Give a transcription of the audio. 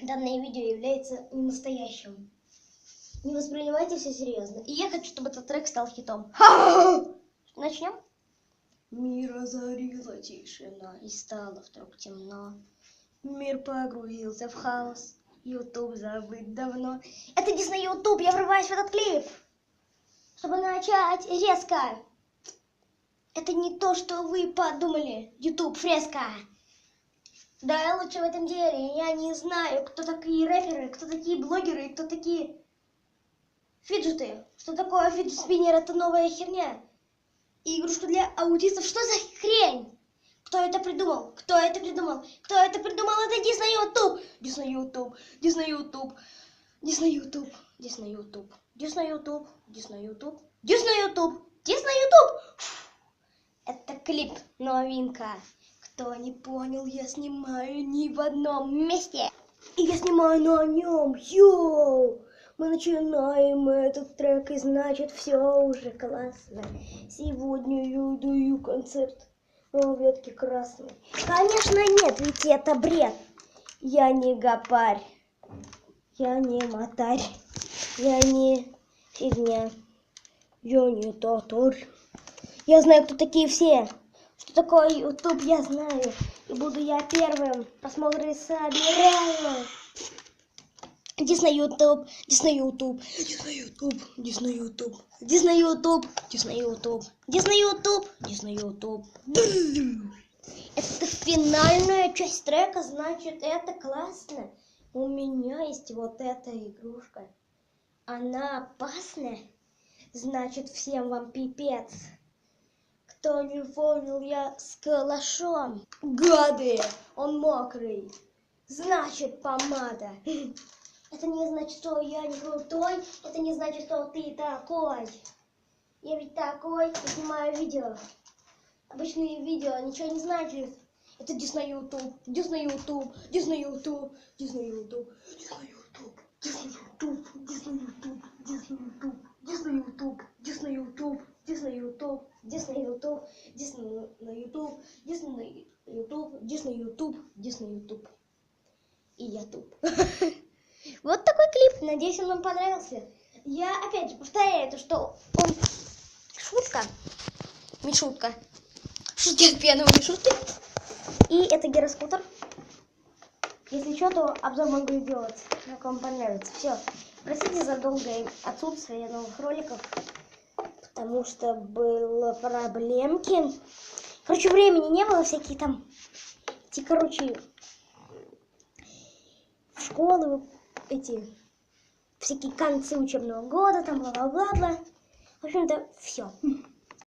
Данное видео является ненастоящим. Не воспринимайте все серьезно. И я хочу, чтобы этот трек стал хитом. Начнем? Мир озарила тишина, и стало вдруг темно. Мир погрузился в хаос, YouTube забыт давно. Это Disney YouTube, я врываюсь в этот клип, чтобы начать резко. Это не то, что вы подумали, YouTube фреска. Да, я лучше в этом деле. Я не знаю, кто такие рэперы, кто такие блогеры, кто такие фиджеты. Что такое фиджет-спиннер? Это новая херня. И игрушка для аутистов. Что за хрень? Кто это придумал? Кто это придумал? Кто это придумал? Это Disney YouTube. Disney YouTube. Disney YouTube. Disney YouTube. Disney YouTube. Disney YouTube. Disney YouTube. Disney YouTube. Disney YouTube. Это клип новинка. Кто не понял, я снимаю не в одном месте. И я снимаю на нем. Йоу! Мы начинаем этот трек, и значит все уже классно. Сегодня я даю концерт на ветке красной. Конечно нет, ведь это бред. Я не гопарь. Я не мотарь. Я не фигня. Я не татарь. Я знаю, кто такие все. Что такое YouTube, я знаю. И буду я первым. Просмотры собираю. Disney YouTube, Disney YouTube, Disney YouTube, Disney YouTube, Disney YouTube, Disney YouTube, Disney YouTube, Disney YouTube. Это финальная часть трека, значит, это классно. У меня есть вот эта игрушка. Она опасная, значит, всем вам пипец. Кто не понял, я с калашом. Гады, он мокрый. Значит, помада. Это не значит, что я не крутой. Это не значит, что ты такой. Я ведь такой, я снимаю видео. Обычные видео ничего не значит. Это Disney YouTube, Disney YouTube, Disney YouTube, Disney YouTube, Disney YouTube, Disney YouTube, Disney YouTube, Disney YouTube, Disney YouTube, Disney YouTube, Disney YouTube, Disney YouTube, Disney YouTube, Disney YouTube, Disney YouTube, Disney YouTube. И я туп. Вот такой клип. Надеюсь, он вам понравился. Я опять же повторяю, то, что он шутка. Не шутка. Шутки от пьяного не шутки. И это гироскутер. Если что, то обзор могу сделать, как вам понравится. Все. Простите за долгое отсутствие новых роликов, потому что было проблемки. Короче, времени не было, всякие там в школы эти всякие концы учебного года, там бла-бла-бла. В общем-то, все.